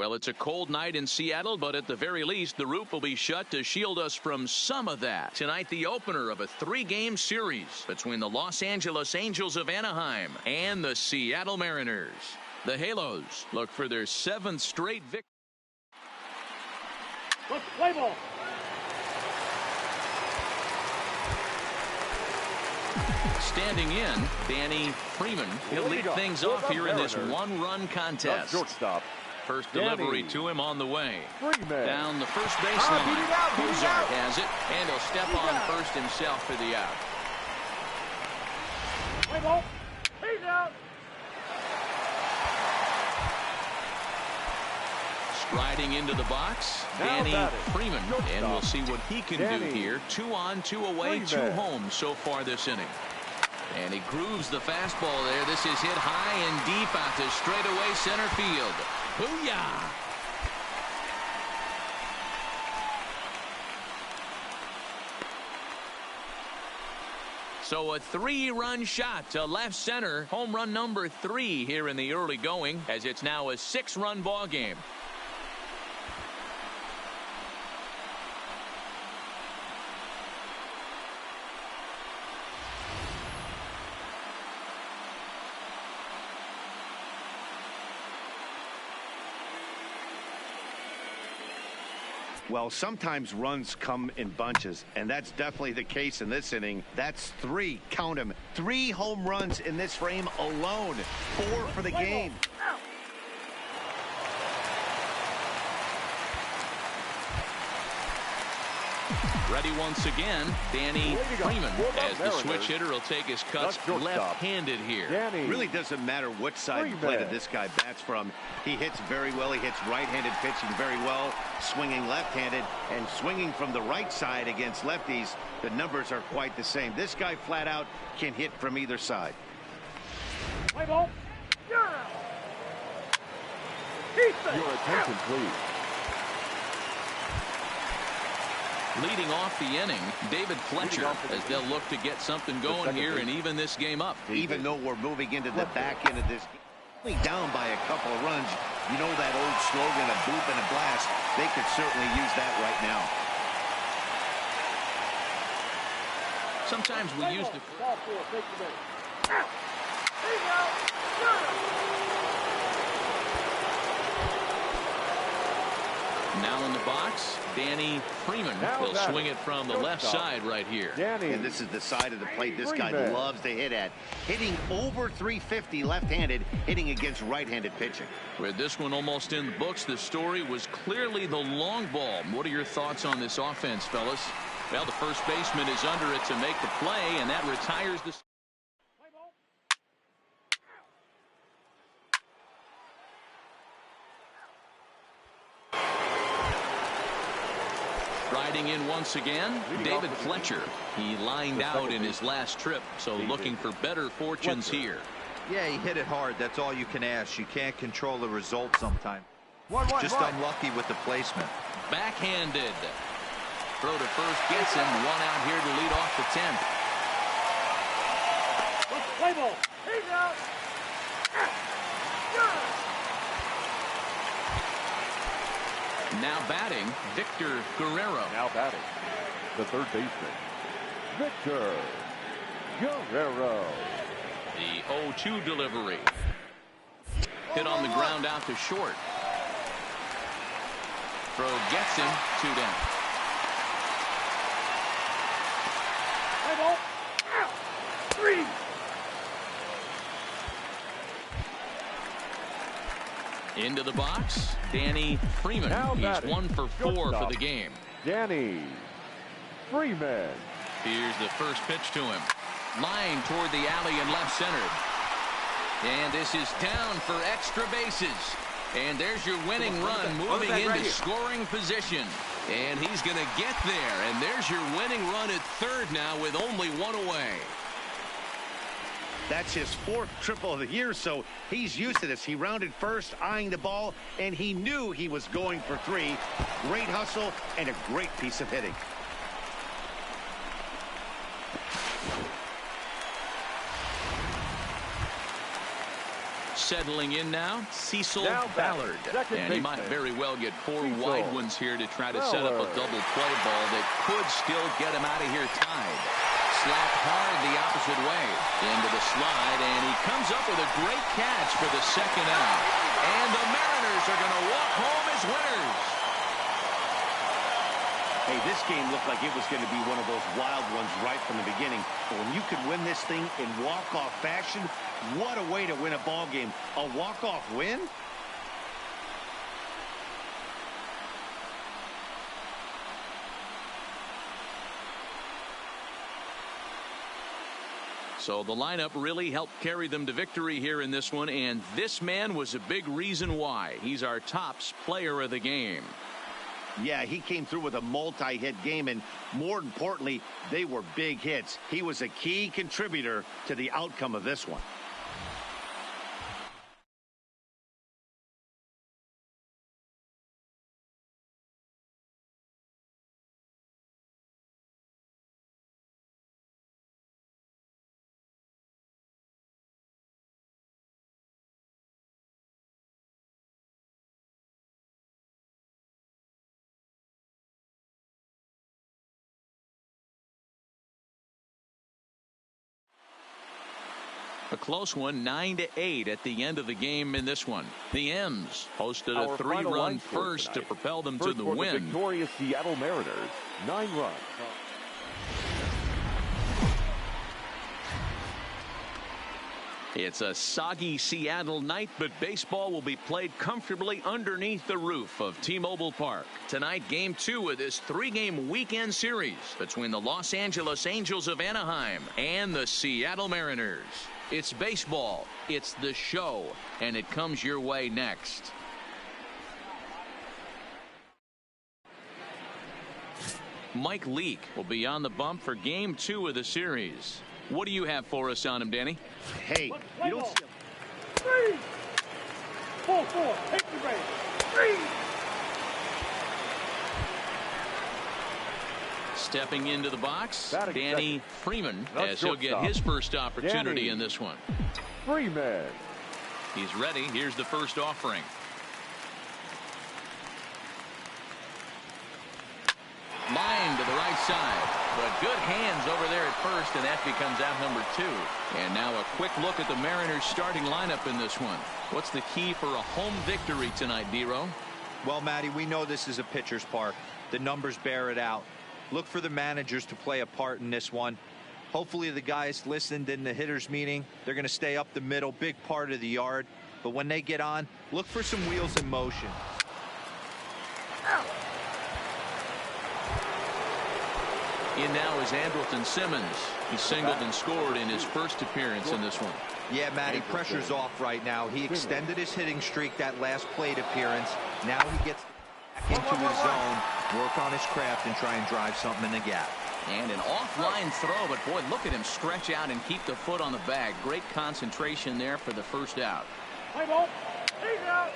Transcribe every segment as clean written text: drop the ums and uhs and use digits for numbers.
Well, it's a cold night in Seattle, but at the very least, the roof will be shut to shield us from some of that. Tonight, the opener of a 3-game series between the Los Angeles Angels of Anaheim and the Seattle Mariners. The Halos look for their 7th straight victory. Let's play ball. Standing in, Danny Freeman. He'll lead things off here in this 1-run contest. Shortstop. First delivery to him on the way. Freeman. Down the first baseline. Ozark has it, and he'll step on first himself for the out. Play ball. He's out. Striding into the box, Danny Freeman. And we'll see what he can do here. 2 on, 2 away, 2 home so far this inning. And he grooves the fastball there. This is hit high and deep out to straightaway center field. Booyah! So a 3-run shot to left center. Home run number 3 here in the early going, as it's now a 6-run ball game. Well, sometimes runs come in bunches, and that's definitely the case in this inning. That's 3, count them, 3 home runs in this frame alone, 4 for the game. Ready once again, Danny Freeman, as the switch hitter will take his cuts left-handed here. Really doesn't matter what side of the plate this guy bats from. He hits very well. He hits right-handed pitching very well, swinging left-handed, and swinging from the right side against lefties. The numbers are quite the same. This guy flat out can hit from either side. Play ball. You're out. Your attention, please. Leading off the inning, David Fletcher, as they'll look to get something going here and even this game up. Even though we're moving into the back end of this game, down by a couple of runs, you know that old slogan, a boop and a blast, they could certainly use that right now. Sometimes we use the... Now in the box, Danny Freeman will swing it from the left side right here. And this is the side of the plate this guy loves to hit at. Hitting over 350 left-handed, hitting against right-handed pitching. With this one almost in the books, the story was clearly the long ball. What are your thoughts on this offense, fellas? Well, the first baseman is under it to make the play, and that retires the... Riding in once again, David Fletcher. He lined out in his last trip, so looking for better fortunes here. Yeah, he hit it hard. That's all you can ask. You can't control the result sometimes. Just unlucky with the placement. Backhanded. Throw to first gets him. 1 out here to lead off the 10th. Play ball. He's out. Now batting, Victor Guerrero. Now batting, the third baseman, Victor Guerrero. The 0-2 delivery. Hit on the ground out to short. Throw gets him, 2 down. Play ball. 3. Into the box, Danny Freeman. He's 1 for 4 for the game. Danny Freeman. Here's the first pitch to him. Line toward the alley and left center. And this is down for extra bases. And there's your winning run moving into scoring position. And he's going to get there. And there's your winning run at third now with only 1 away. That's his 4th triple of the year, so he's used to this. He rounded first, eyeing the ball, and he knew he was going for 3. Great hustle and a great piece of hitting. settling in now, Cecil Now Ballard. And he might very well get 4 wide ones here to try to set up a double play ball that could still get him out of here tied. Slapped hard the opposite way into the slide, and he comes up with a great catch for the second out. And the Mariners are going to walk home as winners. Hey, this game looked like it was going to be one of those wild ones right from the beginning. But when you could win this thing in walk-off fashion, what a way to win a ball game. A walk-off win? So the lineup really helped carry them to victory here in this one, and this man was a big reason why. He's our tops player of the game. Yeah, he came through with a multi-hit game, and more importantly, they were big hits. He was a key contributor to the outcome of this one. A close one, 9-8 at the end of the game in this one. The M's posted a 3-run first to propel them to the win. The victorious Seattle Mariners, 9 runs. It's a soggy Seattle night, but baseball will be played comfortably underneath the roof of T-Mobile Park. Tonight, Game 2 of this 3-game weekend series between the Los Angeles Angels of Anaheim and the Seattle Mariners. It's baseball, it's the show, and it comes your way next. Mike Leake will be on the bump for Game 2 of the series. What do you have for us on him, Danny? Hey, you don't see 3, 4, take the race. 3. Stepping into the box, Danny Freeman, as he'll get shortstop. his first opportunity in this one. Freeman. He's ready. Here's the first offering. Line to the right side, but good hands over there at first, and that becomes out number 2. And now a quick look at the Mariners starting lineup in this one. What's the key for a home victory tonight, D-Row? Well, Matty, we know this is a pitcher's park. The numbers bear it out. Look for the managers to play a part in this one. Hopefully the guys listened in the hitters meeting. They're going to stay up the middle, big part of the yard. But when they get on, look for some wheels in motion. In now is Andrelton Simmons. He singled and scored in his first appearance in this one. Yeah, Matty, pressure's off right now. He extended his hitting streak that last plate appearance. Now he gets back into his zone, work on his craft, and try and drive something in the gap. And an offline throw, but boy, look at him stretch out and keep the foot on the bag. Great concentration there for the first out. Play ball. He's out.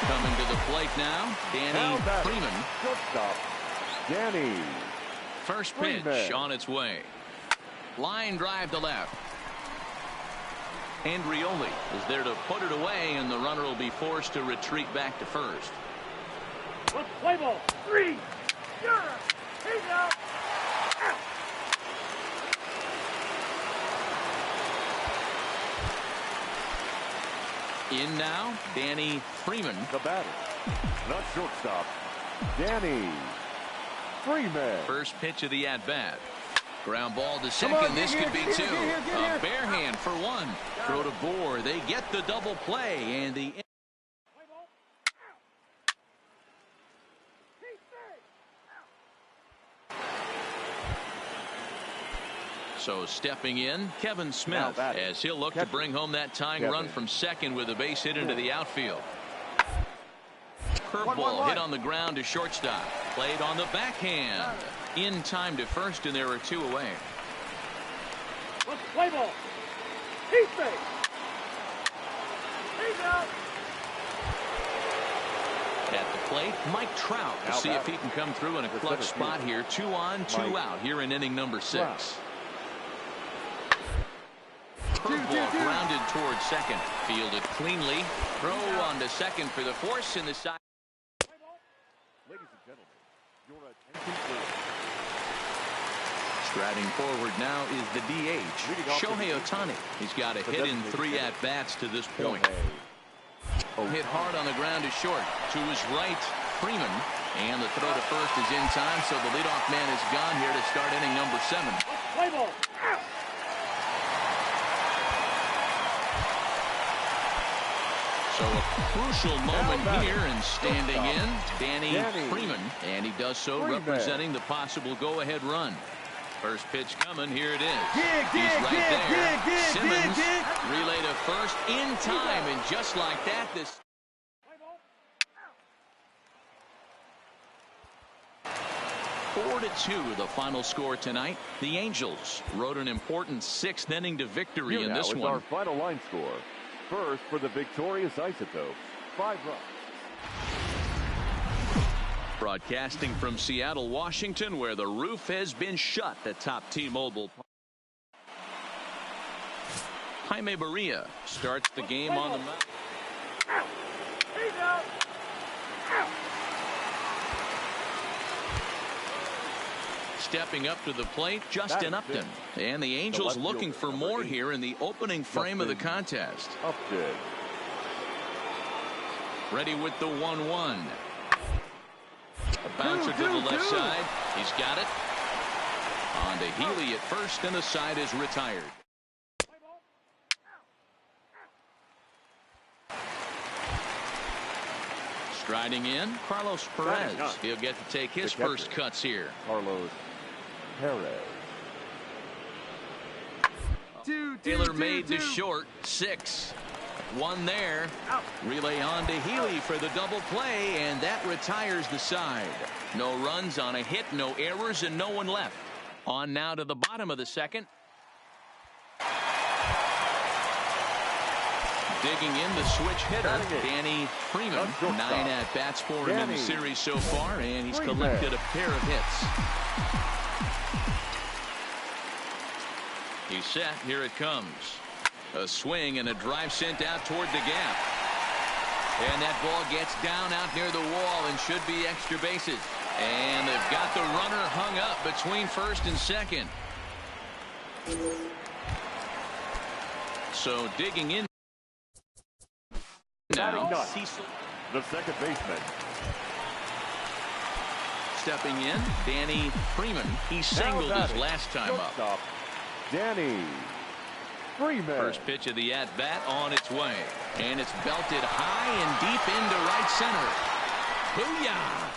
Coming to the plate now, Danny Freeman. Shortstop, Danny. First pitch Freeman. on its way. Line drive to left. Andrioli is there to put it away, and the runner will be forced to retreat back to first. Let's play ball. 3. He's out. In now, Danny Freeman. The batter, the shortstop, Danny Freeman. First pitch of the at-bat. Ground ball to second. This could be 2. A bare hand for 1. Throw to Bohr. They get the double play, and the so stepping in, Kevin Smith, as he'll look to bring home that tying run from second with a base hit into the outfield. Curveball hit on the ground to shortstop. Played on the backhand. In time to first, and there are 2 away. Let's play ball. He's safe. He's out. At the plate, Mike Trout. We'll see if he can come through in a clutch spot here. 2 on, 2 out here in inning number 6. towards second. Fielded cleanly. Throw on to second for the force in the side. Ladies and gentlemen, your attention please. Striding forward now is the DH, Shohei Ohtani. He's got a hit in 3 at-bats to this point. Hit hard on the ground is short. To his right, Freeman. And the throw to first is in time, so the leadoff man is gone here to start inning number 7. Play ball. So a crucial moment here, and standing in, Danny Freeman. And he does so representing the possible go-ahead run. First pitch coming, here it is. He's right there. Simmons relay to first in time, and just like that, this 4-2 the final score tonight. The Angels rode an important 6th inning to victory in this one. Our final line score. First for the victorious Isotopes, 5 runs. Broadcasting from Seattle, Washington, where the roof has been shut at top T-Mobile. Jaime Barria starts the game on the mound. Stepping up to the plate, Justin Upton. And the Angels looking for more here in the opening frame of the contest. Upton. Ready with the 1-1. A bouncer to the left side. He's got it. On to Healy at first, and the side is retired. Striding in, Carlos Perez. He'll get to take his first cuts here. Carlos Perez. Taylor made to short. 6. 1 there. Relay on to Healy for the double play, and that retires the side. No runs on a hit, no errors, and no one left. On now to the bottom of the second. Digging in the switch hitter, Danny Freeman. 9 at-bats for him in the series so far, and he's collected a pair of hits. He's set. Here it comes. A swing and a drive sent out toward the gap. And that ball gets down out near the wall and should be extra bases. And they've got the runner hung up between first and second. So digging in now, Cecil, the second baseman. stepping in, Danny Freeman. He singled his last time up. Danny Freeman. First pitch of the at-bat on its way. And it's belted high and deep into right center. Booyah!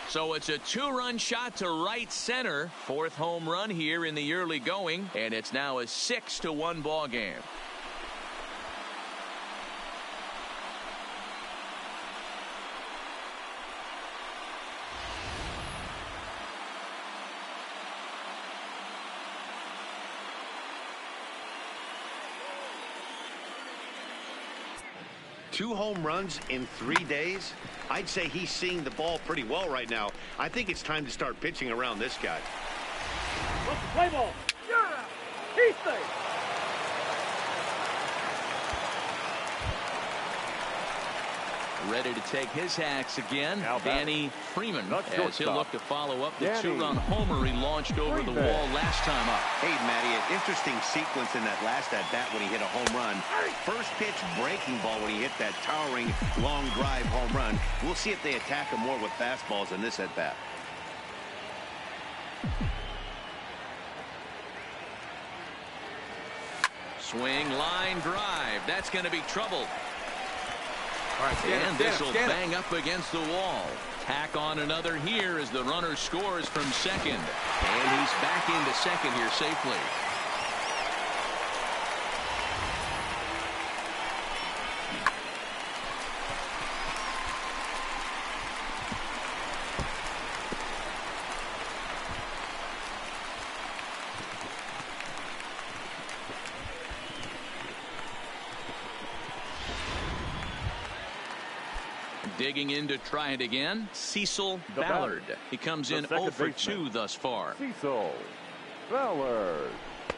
So it's a 2-run shot to right center. 4th home run here in the early going. And it's now a 6-1 ball game. Two home runs in 3 days. I'd say he's seeing the ball pretty well right now. I think it's time to start pitching around this guy. Let's play ball. You're out. He's safe. Ready to take his hacks again. Danny Freeman, as he'll look to follow up the 2-run homer he launched over the wall last time up. Hey, Matty, an interesting sequence in that last at-bat when he hit a home run. First pitch breaking ball when he hit that towering long drive home run. We'll see if they attack him more with fastballs in this at-bat. Swing, line, drive. That's going to be trouble. And this will bang up against the wall. Tack on another here as the runner scores from second. And he's back into second here safely. Digging in to try it again, Cecil Ballard. He comes in 0 for 2 thus far. Cecil Ballard.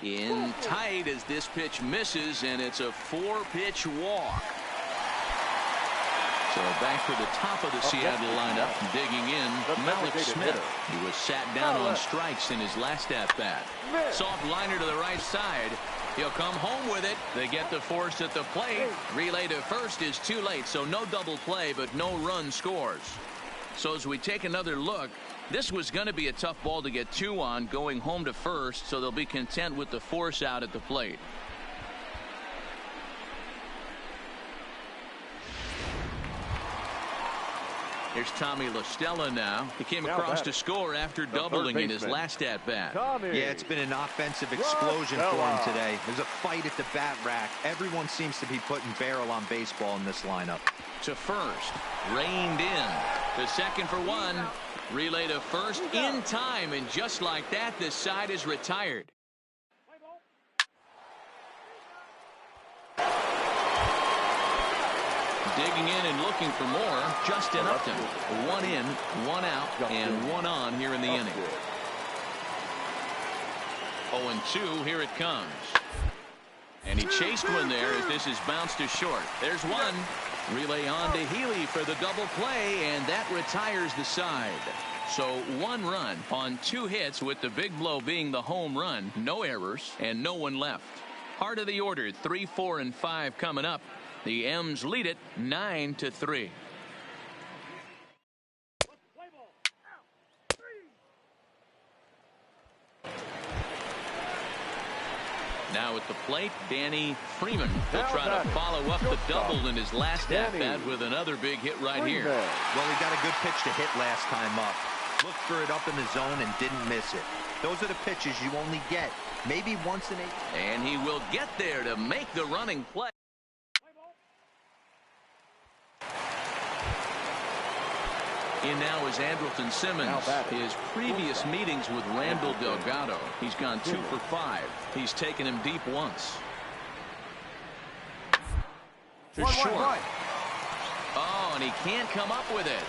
In tight as this pitch misses, and it's a 4-pitch walk. So back to the top of the Seattle lineup, digging in, Malik Smith. He was sat down on strikes in his last at-bat. Soft liner to the right side. He'll come home with it. They get the force at the plate. Relay to first is too late, so no double play, but no run scores. So as we take another look, this was going to be a tough ball to get 2 on going home to first, so they'll be content with the force out at the plate. Here's Tommy La Stella now. He came across to score after doubling in his last at-bat. Yeah, it's been an offensive explosion for him today. There's a fight at the bat rack. Everyone seems to be putting barrel on baseball in this lineup. To first, reined in. To second for 1. Relay to first in time, and just like that, this side is retired. Digging in and looking for more, Justin Upton. 1 in, 1 out, and 1 on here in the inning. 0-2, here it comes. And he chased one there as this is bounced to short. There's 1. Relay on to Healy for the double play, and that retires the side. So 1 run on 2 hits, with the big blow being the home run. No errors and no one left. Heart of the order, 3, 4, and 5 coming up. The M's lead it 9-3. Now at the plate, Danny Freeman will try to follow up the double in his last at-bat with another big hit right here. Well, he got a good pitch to hit last time up. Looked for it up in the zone and didn't miss it. Those are the pitches you only get maybe once in a... And he will get there to make the running play. In now is Andrelton Simmons. His previous meetings with Randall Delgado, he's gone 2 for 5. He's taken him deep once. To short. Oh, and he can't come up with it.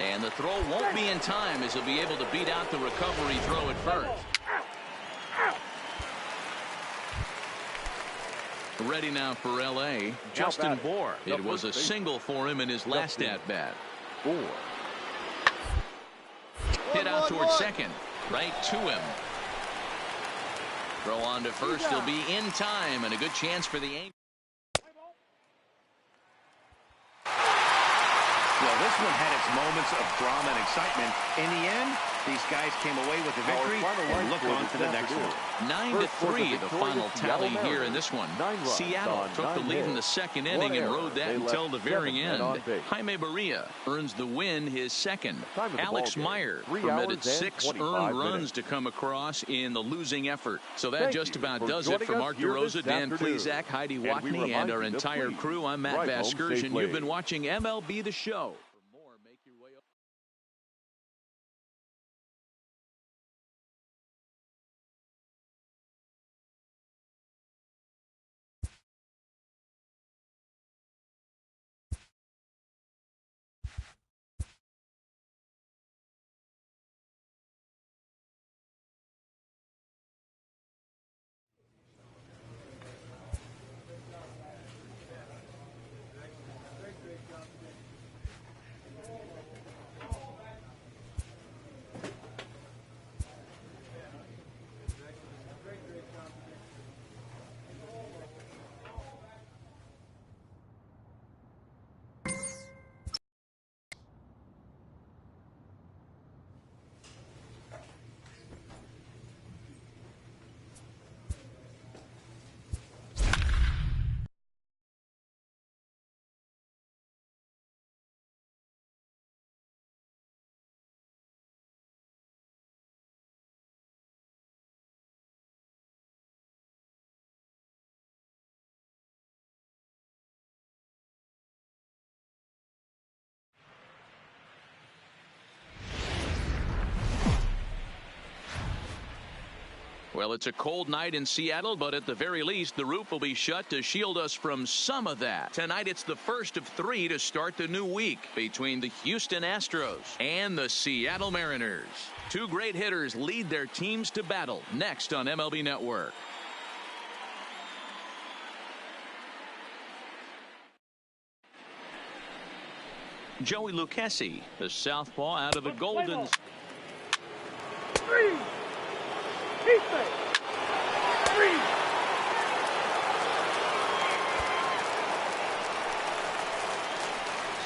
And the throw won't be in time, as he'll be able to beat out the recovery throw at first. Ready now for L.A., Justin Bour. It was a single for him in his last at-bat. Hit out towards second. Right to him. Throw on to first. He'll be in time, and a good chance for the Angels. Well, this one had its moments of drama and excitement. In the end, these guys came away with the victory and look on to the next one. 9-3, the final tally here in this one. Seattle took the lead in the second inning and rode that until the very end. Jaime Barria earns the win, his second. Alex Meyer permitted 6 earned runs to come across in the losing effort. So that just about does it for Mark DeRosa, Dan Plesac, Heidi Watney, and our entire crew. I'm Matt Vasgersian. You've been watching MLB The Show. Well, it's a cold night in Seattle, but at the very least, the roof will be shut to shield us from some of that. Tonight, it's the first of 3 to start the new week between the Houston Astros and the Seattle Mariners. 2 great hitters lead their teams to battle next on MLB Network. Joey Lucchesi, the southpaw out of the Goldens. 3. Defense. 3.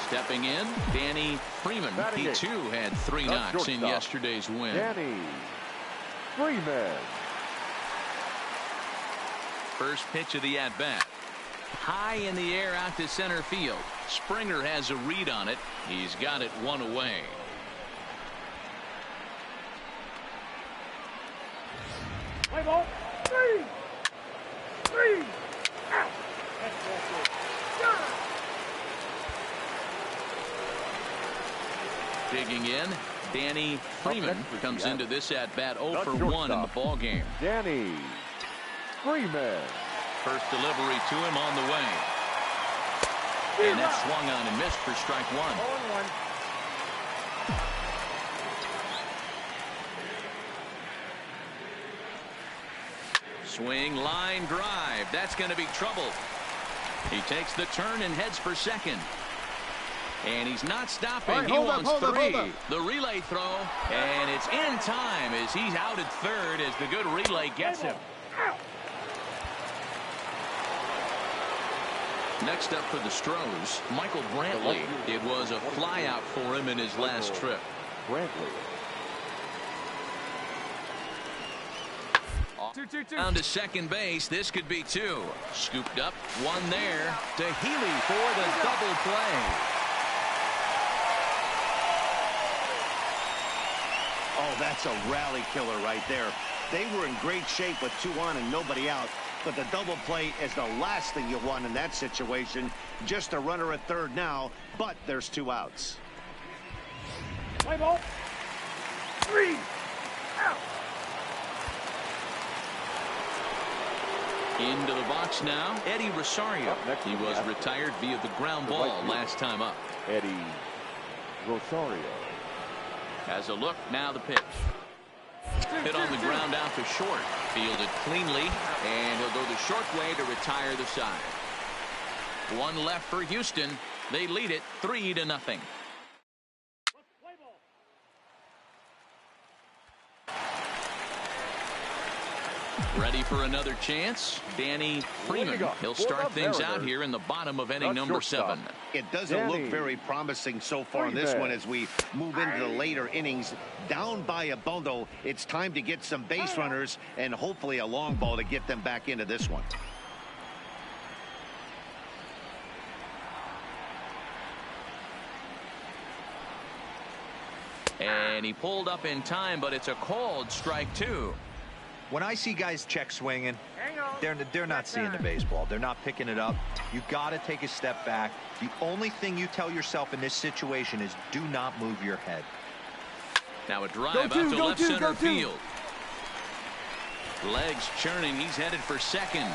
Stepping in, Danny Freeman. He too had 3 knocks in yesterday's win. Danny Freeman. First pitch of the at-bat. High in the air out to center field. Springer has a read on it. He's got it 1 away. Play ball. 3. 3. Out. Digging in, Danny Freeman comes into this at-bat 0 for 1 in the ball game. Danny Freeman. First delivery to him on the way. And that swung on and missed for strike 1. 0-1. Swing, line drive. That's going to be trouble. He takes the turn and heads for second. And he's not stopping. Right, he wants 3. The relay throw. And it's in time as he's out at third as the good relay gets him. Next up for the Stros, Michael Brantley. It was a fly out for him in his last trip. Brantley. Down to second base. This could be 2. Scooped up. 1 there to Healy for the double play. Oh, that's a rally killer right there. They were in great shape with 2 on and nobody out. But the double play is the last thing you want in that situation. Just a runner at third now, but there's 2 outs. Play ball. 3. Out. Into the box now, Eddie Rosario. He was retired via the ground ball last time up. Eddie Rosario. Has a look, now the pitch. Hit on the ground out to short. Fielded cleanly, and he'll go the short way to retire the side. 1 left for Houston. They lead it 3-0. Ready for another chance? Danny Freeman. He'll start things out here in the bottom of inning number 7. It doesn't look very promising so far in this one as we move into the later innings. Down by a bundle, it's time to get some base runners and hopefully a long ball to get them back into this one. And he pulled up in time, but it's a called strike 2. When I see guys check swinging, they're not seeing the baseball. They're not picking it up. You got to take a step back. The only thing you tell yourself in this situation is do not move your head. Now a drive out to left center field. Legs churning. He's headed for second.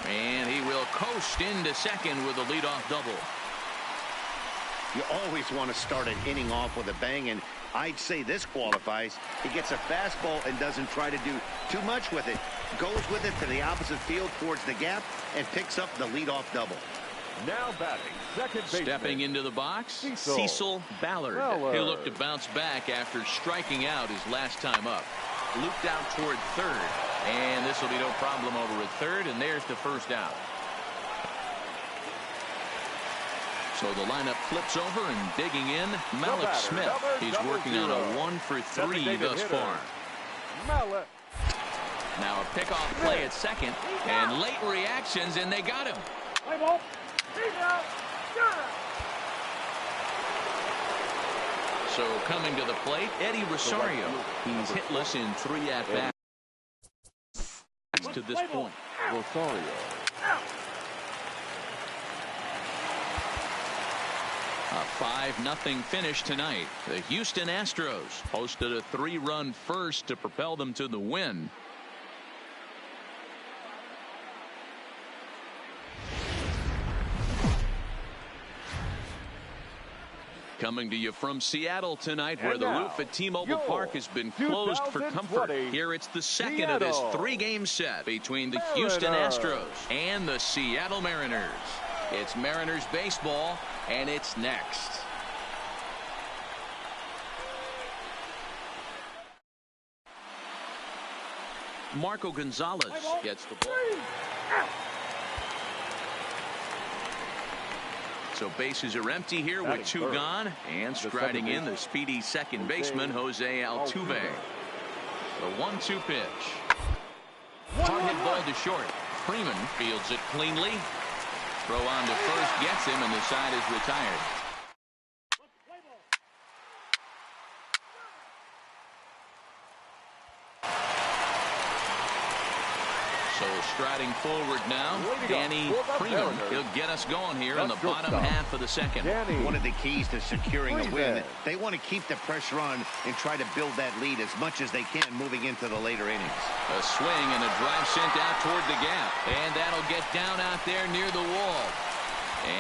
And he will coast into second with a leadoff double. You always want to start an inning off with a bang, and I'd say this qualifies. He gets a fastball and doesn't try to do too much with it. Goes with it to the opposite field towards the gap and picks up the leadoff double. Now batting, second baseman. Stepping into the box, Cecil Ballard. He'll look to bounce back after striking out his last time up. Looped out toward third, and this will be no problem over at third, and there's the first out. So the lineup flips over and digging in, Malik Smith. He's working on a 1 for 3 thus far. Now a pickoff play at second, and late reactions, and they got him. Play ball. So coming to the plate, Eddie Rosario. He's hitless in 3 at-bats to this point. Rosario. A 5-0 finish tonight. The Houston Astros posted a 3-run first to propel them to the win. Coming to you from Seattle tonight, where the roof at T-Mobile Park has been closed for comfort. Here it's the second of this 3-game set between the Houston Astros and the Seattle Mariners. It's Mariners baseball, and it's next. Marco Gonzalez gets the ball. So bases are empty here with 2 gone, and striding in the speedy second baseman Jose Altuve. The 1-2 pitch. Hard hit ball to short. Freeman fields it cleanly. Throw on to first gets him, and the side is retired. So striding forward now, Danny Freeman. He'll get us going here in the bottom half of the second. One of the keys to securing a win, they want to keep the pressure on and try to build that lead as much as they can moving into the later innings. A swing and a drive sent out toward the gap. And that'll get down out there near the wall.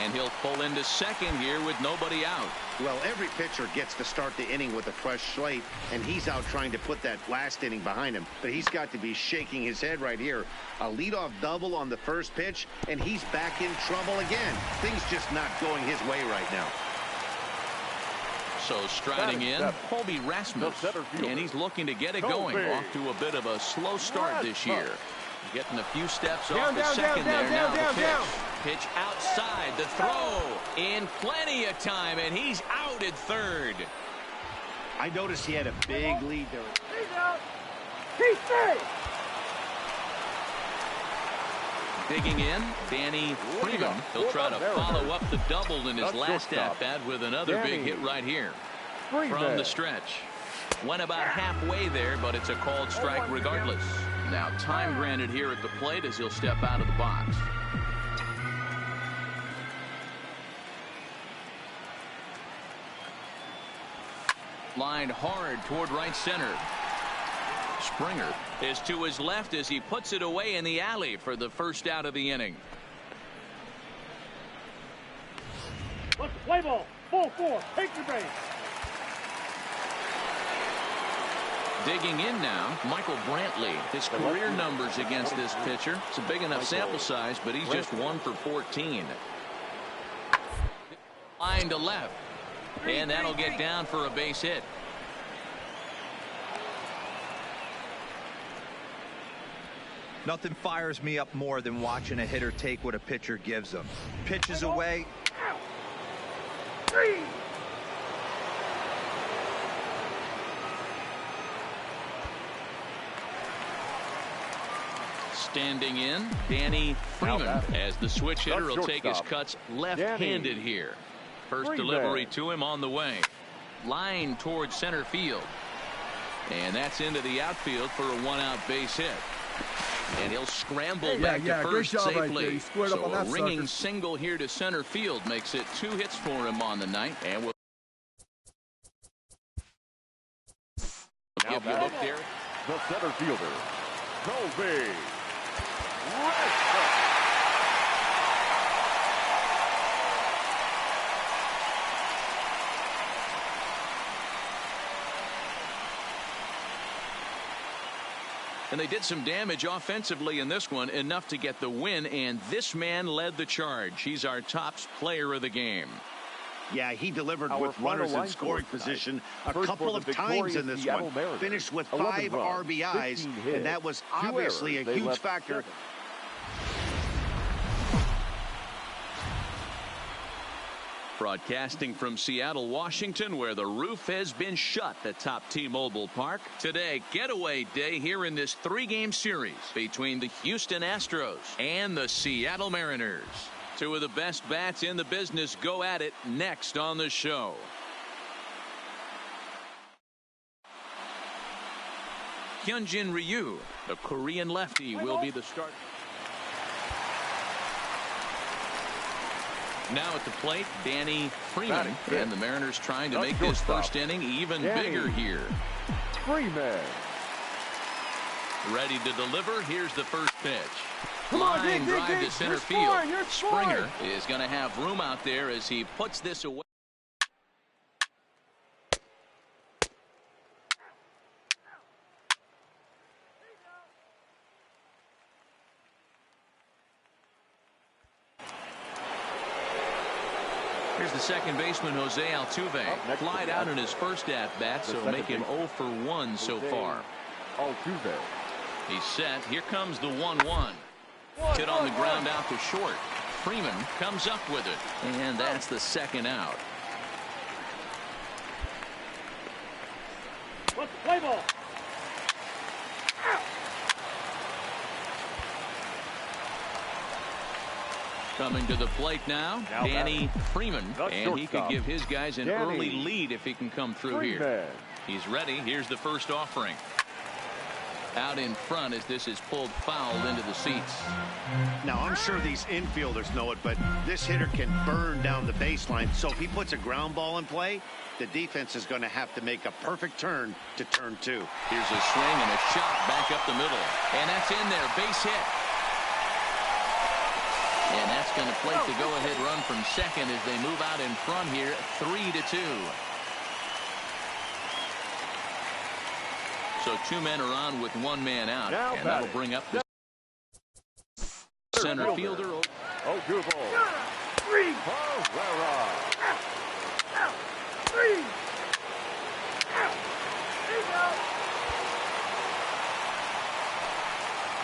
And he'll pull into second here with nobody out. Well, every pitcher gets to start the inning with a fresh slate, and he's out trying to put that last inning behind him. But he's got to be shaking his head right here. A leadoff double on the first pitch, and he's back in trouble again. Things just not going his way right now. So striding in, Colby Rasmus, and he's looking to get it going. Off to a bit of a slow start this year. Getting a few steps off the second there. Now the pitch. Pitch outside, the throw in plenty of time, and he's out at third. I noticed he had a big lead there. Digging in, Danny Freeman. He'll try to follow up the double in his last at-bat with another big hit right here. From the stretch. Went about halfway there, but it's a called strike regardless. Now time granted here at the plate as he'll step out of the box. Lined hard toward right center. Springer is to his left as he puts it away in the alley for the first out of the inning. Let's play ball. Full 4. Take your base. Digging in now, Michael Brantley. His career numbers against this pitcher. It's a big enough sample size, but he's just 1 for 14. Line to left. And that'll get down for a base hit. Nothing fires me up more than watching a hitter take what a pitcher gives them. Pitches away. Standing in, Danny Freeman, as the switch hitter will take his cuts left-handed here. First delivery to him on the way. Line towards center field. And that's into the outfield for a 1-out base hit. And he'll scramble back to first safely. So a ringing single here to center field makes it 2 hits for him on the night. And we'll give you a look there. The center fielder, Colby. And they did some damage offensively in this one, enough to get the win, and this man led the charge. He's our top player of the game. Yeah, he delivered with runners in scoring position a couple of times in this one. Finished with 5 RBIs, and that was obviously a huge factor. Broadcasting from Seattle, Washington, where the roof has been shut atop T-Mobile Park. Today, getaway day here in this 3-game series between the Houston Astros and the Seattle Mariners. 2 of the best bats in the business go at it next on the show. Hyunjin Ryu, the Korean lefty, will be the starter. Now at the plate, Danny Freeman. And the Mariners trying to make this first inning even bigger here. Freeman. Ready to deliver. Here's the first pitch. Line drive to center field. Springer is going to have room out there as he puts this away. Here's the second baseman, Jose Altuve. Flied out in his first at-bat, so make him 0 for 1 so far. Altuve. He's set. Here comes the 1-1. Hit on the ground out to short. Freeman comes up with it, and that's the second out. What's the play ball? Coming to the plate now, Danny Freeman, and he could give his guys an early lead if he can come through here. He's ready. Here's the first offering. Out in front as this is pulled foul into the seats. Now, I'm sure these infielders know it, but this hitter can burn down the baseline. So if he puts a ground ball in play, the defense is going to have to make a perfect turn to turn 2. Here's a swing and a shot back up the middle. And that's in there. Base hit. And that's going to plate the go-ahead run from second as they move out in front here, 3-2. So 2 men are on with 1 man out, and that'll bring up the center fielder. Oh, good ball.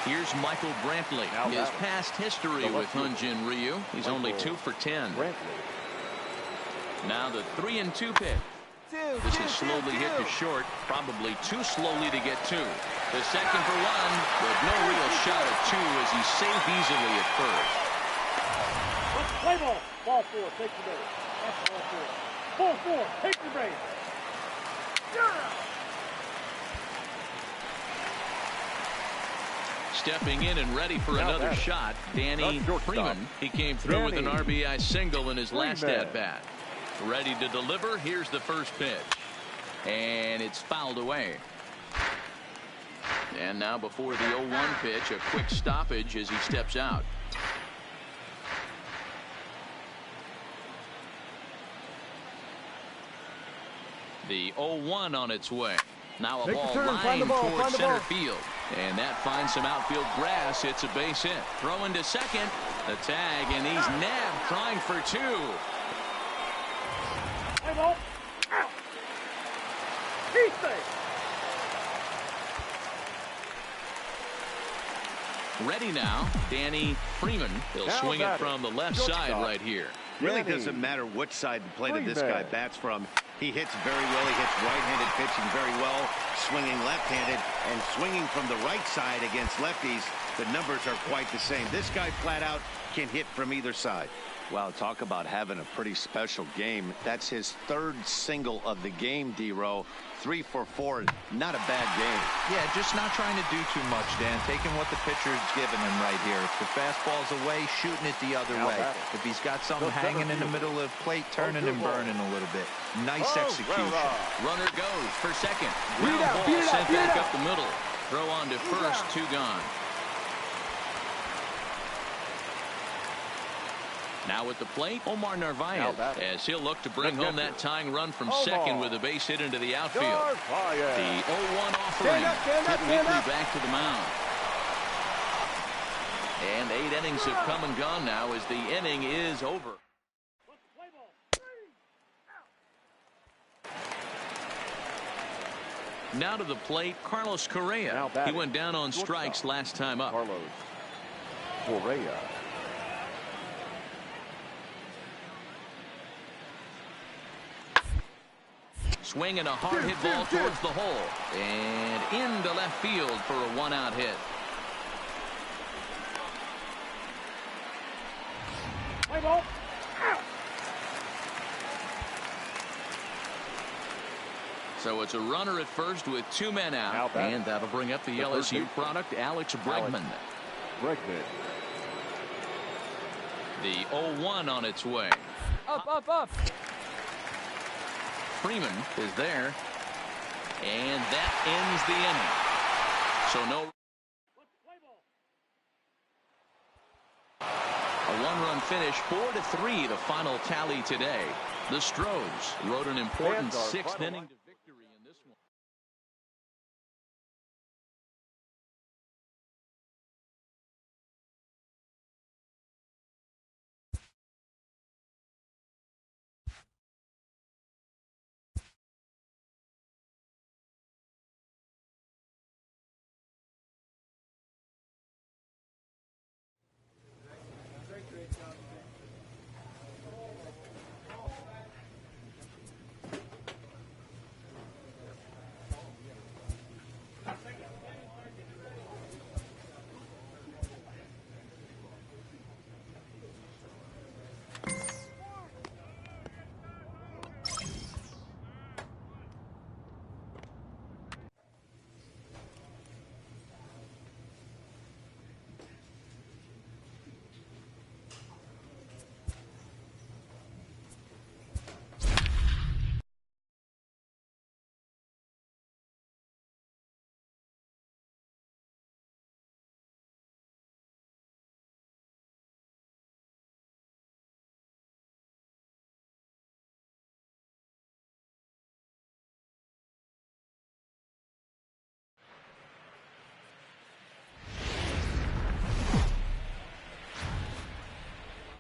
Here's Michael Brantley. His past history with Hyunjin Ryu. He's only 2 for 10. Now the 3-2 pitch. This is slowly hit to short, probably too slowly to get 2. The second for 1, with no real shot at 2 as he's saved easily at first. Play ball. Ball 4, take the base. That's ball 4. Ball 4, take the base. Stepping in and ready for another shot, Danny Freeman. He came through with an RBI single in his last at-bat. Ready to deliver. Here's the first pitch. And it's fouled away. And now before the 0-1 pitch, a quick stoppage as he steps out. The 0-1 on its way. Now a ball lined towards center field. And that finds some outfield grass. It's a base hit. Throw into second. The tag, and he's nabbed trying for 2. Play ball. Out. He's safe. Ready now, Danny Freeman. He'll swing it from the left side right here. Really doesn't matter what side the plate of this guy bats from. He hits very well. He hits right-handed pitching very well, swinging left-handed, and swinging from the right side against lefties. The numbers are quite the same. This guy flat out can hit from either side. Wow, talk about having a pretty special game. That's his 3rd single of the game, D-Row. 3 for 4. Not a bad game. Yeah, just not trying to do too much, Dan. Taking what the pitcher's giving him right here. If the fastball's away, shooting it the other way. If he's got something hanging in the middle of the plate, turning and burning a little bit. Nice execution. Runner goes for second. Ground ball sent back up the middle. Throw on to first, 2 gone. Now at the plate, Omar Narvaez, as he'll look to bring home that tying run from second with a base hit into the outfield. The 0-1 offering, hit weakly back to the mound. And 8 innings have come and gone now as the inning is over. Now to the plate, Carlos Correa. He went down on strikes last time up. Carlos Correa. Swinging a hard hit ball towards the hole and into left field for a 1-out hit. Play ball. So it's a runner at first with 2 men out, and that'll bring up the LSU product, Alex Bregman. The 0-1 on its way. Up. Freeman is there. And that ends the inning. So no. A one-run finish, 4-3, the final tally today. The Stros wrote an important sixth inning to victory in this one.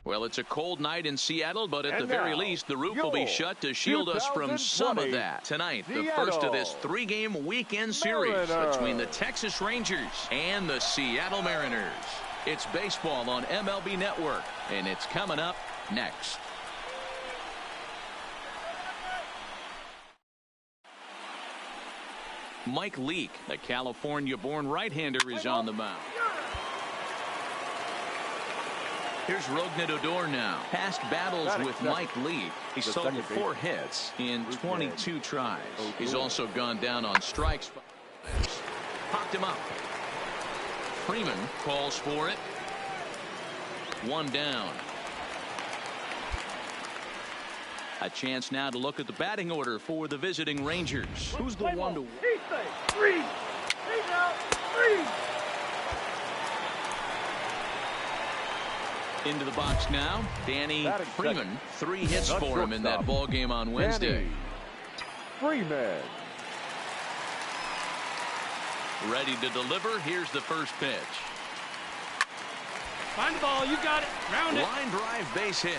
Well, it's a cold night in Seattle, but at the very least, the roof will be shut to shield us from some of that. Tonight, the first of this three-game weekend series between the Texas Rangers and the Seattle Mariners. It's baseball on MLB Network, and it's coming up next. Mike Leake, the California-born right-hander, is on the mound. Here's Rognedodor now. Past battles with Mike Leake. He's sold 4 hits in 22 tries. He's also gone down on strikes. Popped him up. Freeman calls for it. 1 down. A chance now to look at the batting order for the visiting Rangers. Who's the one to... Three. Into the box now, Danny Freeman. 3 hits for him in that ball game on Wednesday. Freeman. Ready to deliver. Here's the first pitch. Find the ball. You got it. Round it. Line drive, base hit.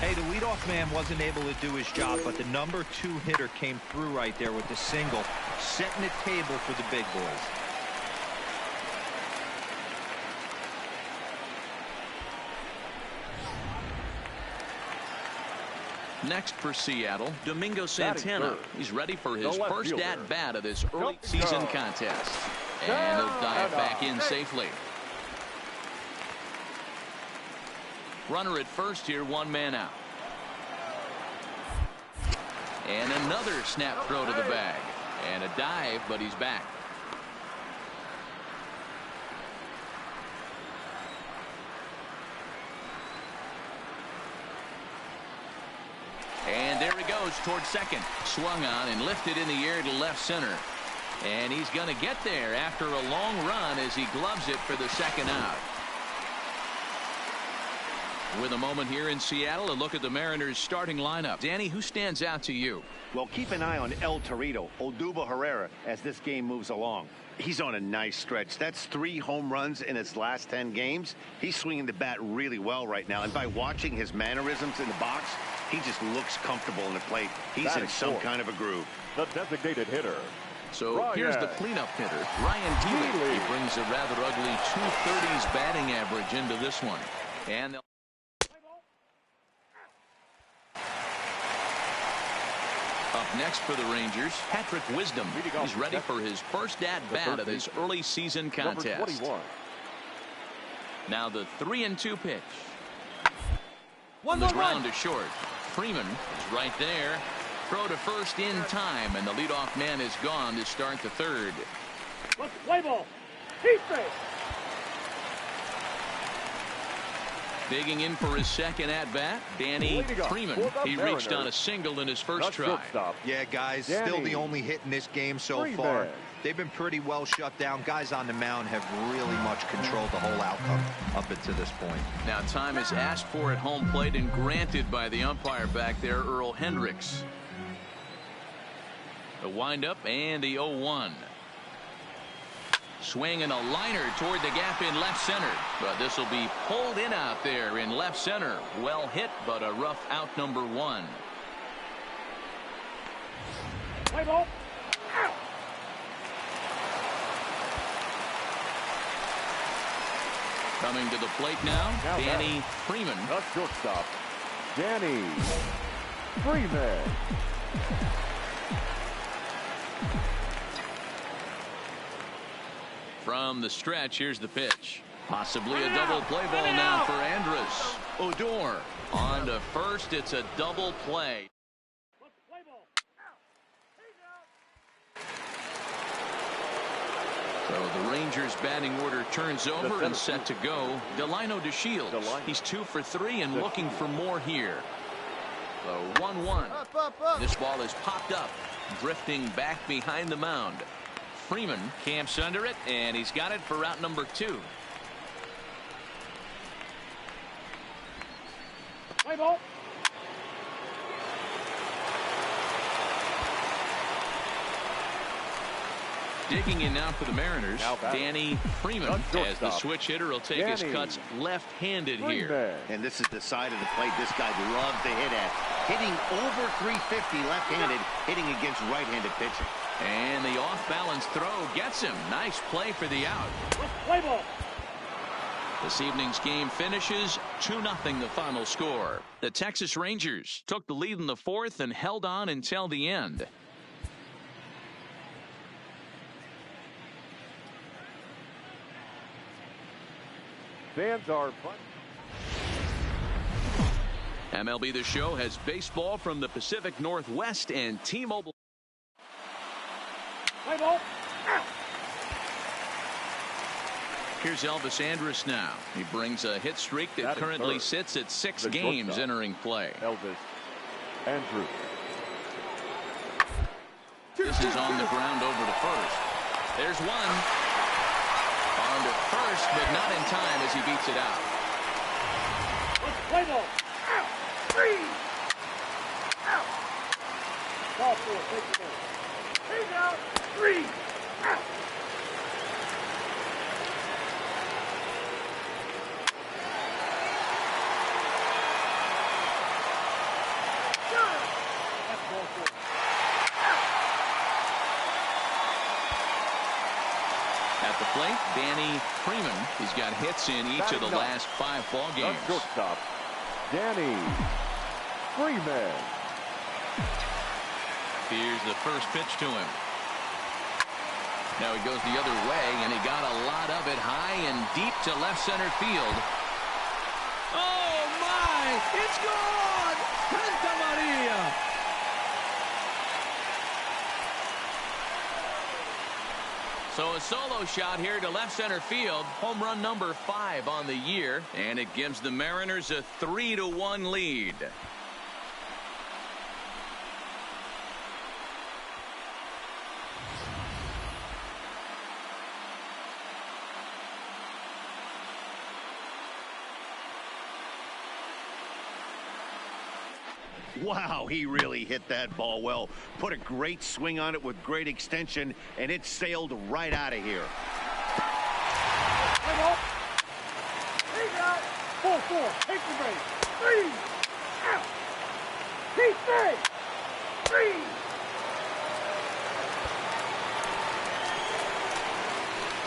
Hey, the leadoff man wasn't able to do his job, but the number 2 hitter came through right there with the single, setting the table for the big boys. Next for Seattle, Domingo Santana. He's ready for his first at-bat of this early season contest. And he'll dive back in safely. Runner at first here, 1 man out. And another snap throw to the bag. And a dive, but he's back. And there he goes towards second. Swung on and lifted in the air to left center. And he's going to get there after a long run as he gloves it for the second out. With a moment here in Seattle, a look at the Mariners starting lineup. Danny, who stands out to you? Well, keep an eye on El Torito, Odubel Herrera, as this game moves along. He's on a nice stretch. That's 3 home runs in his last 10 games. He's swinging the bat really well right now. And by watching his mannerisms in the box, he just looks comfortable in the plate. He's in some kind of a groove. The designated hitter. So here's the cleanup hitter, Ryan Healy. He brings a rather ugly 230s batting average into this one. And up next for the Rangers, Patrick Wisdom. He's ready for his first at-bat of this early season contest. Now the 3-2 pitch. On the ground to short. Freeman is right there. Throw to first in time, and the leadoff man is gone to start the third. Let's play ball. Heat base. Digging in for his second at-bat, Danny Freeman. He reached on a single in his first try. Yeah, guys, still the only hit in this game so far. They've been pretty well shut down. Guys on the mound have really much controlled the whole outcome up until this point. Now time is asked for at home plate and granted by the umpire back there, Earl Hendricks. The windup and the 0-1. Swing and a liner toward the gap in left center. But this will be pulled in out there in left center. Well hit, but a rough out number 1. Play ball. Out. Coming to the plate now Danny Freeman. The shortstop, Danny Freeman. From the stretch, here's the pitch. Possibly a double play ball now for Andrus. Odor on to first. It's a double play. So the Rangers batting order turns over and set to go. Delino DeShields. He's 2 for 3 and looking for more here. The 1-1. This ball is popped up, drifting back behind the mound. Freeman camps under it, and he's got it for route number 2. Play ball. Digging in now for the Mariners, Danny Freeman, as the switch hitter will take his cuts left-handed here. And this is the side of the plate this guy loves to hit at. Hitting over 350 left-handed, hitting against right-handed pitching. And the off-balance throw gets him. Nice play for the out. Play ball. This evening's game finishes 2-0 the final score. The Texas Rangers took the lead in the 4th and held on until the end. Fans are fun. MLB The Show has baseball from the Pacific Northwest and T-Mobile. Play ball. Out. Here's Elvis Andrus now. He brings a hit streak that currently sits at 6 games entering play. Elvis Andrus. This is on the ground over to first. There's one. On to first, but not in time as he beats it out. Play ball. Out. 3. Out. Ball 4. Take the ball. Take out. 3. Out. That's ball 4. At the plate, Danny Freeman. He's got hits in each of the last 5 ball games. The shortstop, Danny Freeman. Here's the first pitch to him. Now he goes the other way, and he got a lot of it high and deep to left center field. Oh, my! It's gone! Santa Maria! So a solo shot here to left center field. Home run number 5 on the year, and it gives the Mariners a 3-1 lead. Wow, he really hit that ball well. Put a great swing on it with great extension, and it sailed right out of here. Play ball. Take out. 4-4. Take the base. 3. Out. Keep 3.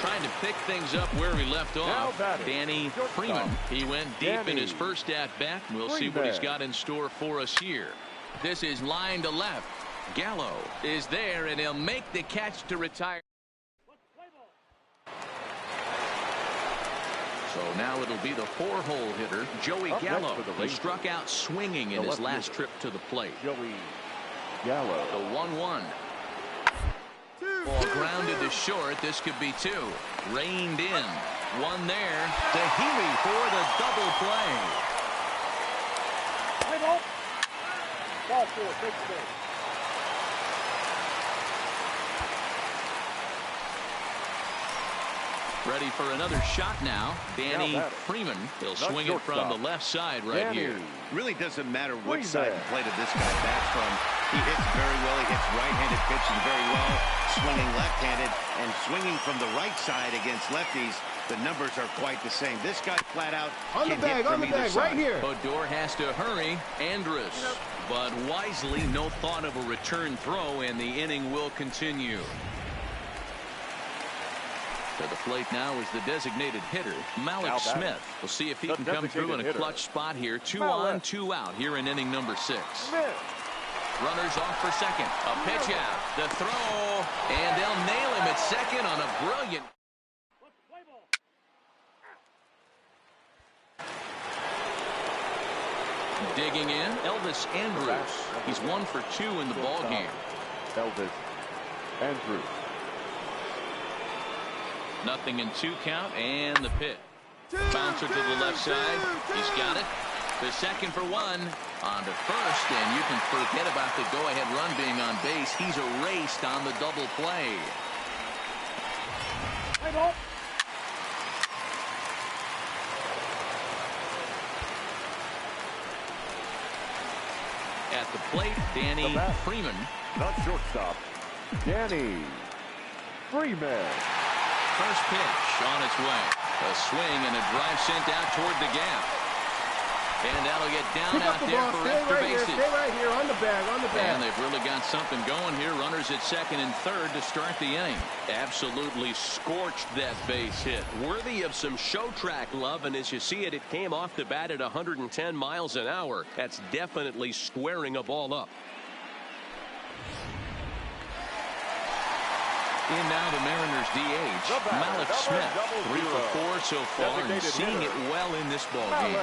Trying to pick things up where we left off. Danny Freeman. He went deep in his first at-bat. We'll see what he's got in store for us here. This is line to left. Gallo is there, and he'll make the catch to retire. So now it'll be the 4-hole hitter, Joey Gallo, who struck out swinging in his last trip to the plate. Joey Gallo. The 1-1. Ball grounded to short. This could be two. Reined in. One there. To Healy for the double play. Play ball. Ball 4. Take the base. Ready for another shot now. Danny Freeman. He'll swing it from the left side right here. Really doesn't matter which side of the plate this guy bats from. He hits very well. He hits right-handed pitching very well. Swinging left-handed and swinging from the right side against lefties. The numbers are quite the same. This guy flat out on the bag, right here. Odor has to hurry. Andrus. But wisely, no thought of a return throw, and the inning will continue. To the plate now is the designated hitter, Malik Smith. We'll see if he can come through in a clutch spot here. 2 on, 2 out here in inning number 6. Runners off for second. A pitch out. The throw. And they'll nail him at second on a brilliant. Digging in, Elvis Andrus. He's 1 for 2 in the ball game. Elvis Andrus. 0-2 count, and the pitch. Bouncer to the left side. He's got it. To second for 1. On to first, and you can forget about the go-ahead run being on base. He's erased on the double play. Play ball. At the plate, Danny Freeman. Not shortstop, Danny Freeman. First pitch on its way. A swing and a drive sent out toward the gap. And that'll get down out there for extra bases. Stay right here on the bag, And they've really got something going here. Runners at second and third to start the inning. Absolutely scorched that base hit. Worthy of some show track love, and as you see it, it came off the bat at 110 miles an hour. That's definitely squaring a ball up. In now the Mariners DH, Malik Smith. 3 for 4 so far, and seeing it well in this ball game.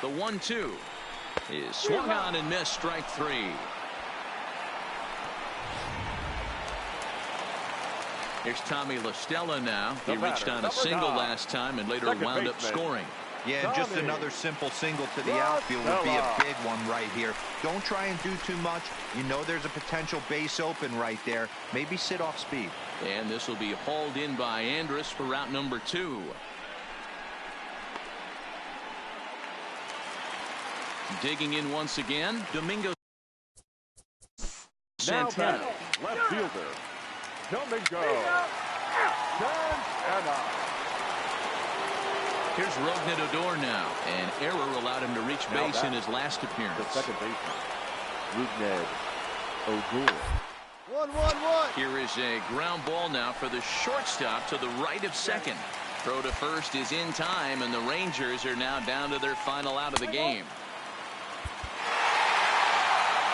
The 1-2 is swung on and missed. Strike 3. Here's Tommy La Stella now. He reached on a single last time and later wound up scoring. Yeah, and just another simple single to the outfield would be a big one right here. Don't try and do too much. You know there's a potential base open right there. Maybe sit off speed. And this will be hauled in by Andrus for route number 2. Digging in once again, Domingo Santana. Left fielder, Domingo Santana. Here's Rougned Odor now. An error allowed him to reach base in his last appearance. The second baseman, Rougned Odor. 1-1-1. Here is a ground ball now for the shortstop to the right of second. Throw to first is in time, and the Rangers are now down to their final out of the game.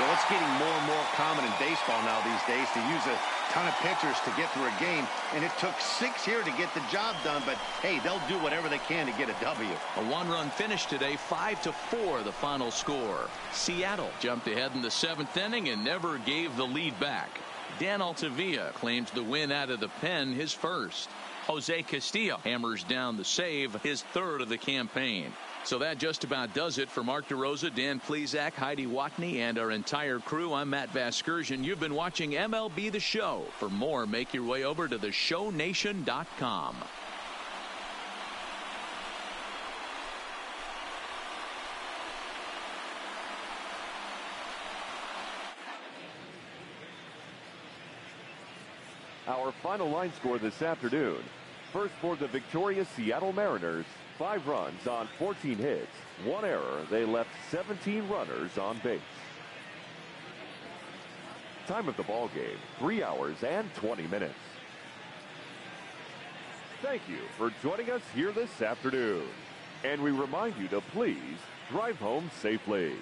Well, it's getting more and more common in baseball now these days to use a ton of pitchers to get through a game, and it took 6 here to get the job done, but hey, they'll do whatever they can to get a W. A 1-run finish today, 5-4 the final score. Seattle jumped ahead in the 7th inning and never gave the lead back. Dan Altavilla claims the win out of the pen, his first. Jose Castillo hammers down the save, his 3rd of the campaign. So that just about does it for Mark DeRosa, Dan Plesac, Heidi Watney, and our entire crew. I'm Matt Vasgersian. You've been watching MLB The Show. For more, make your way over to theshownation.com. Our final line score this afternoon. First for the victorious Seattle Mariners, 5 runs on 14 hits, 1 error. They left 17 runners on base. Time of the ball game, 3 hours and 20 minutes. Thank you for joining us here this afternoon. And we remind you to please drive home safely.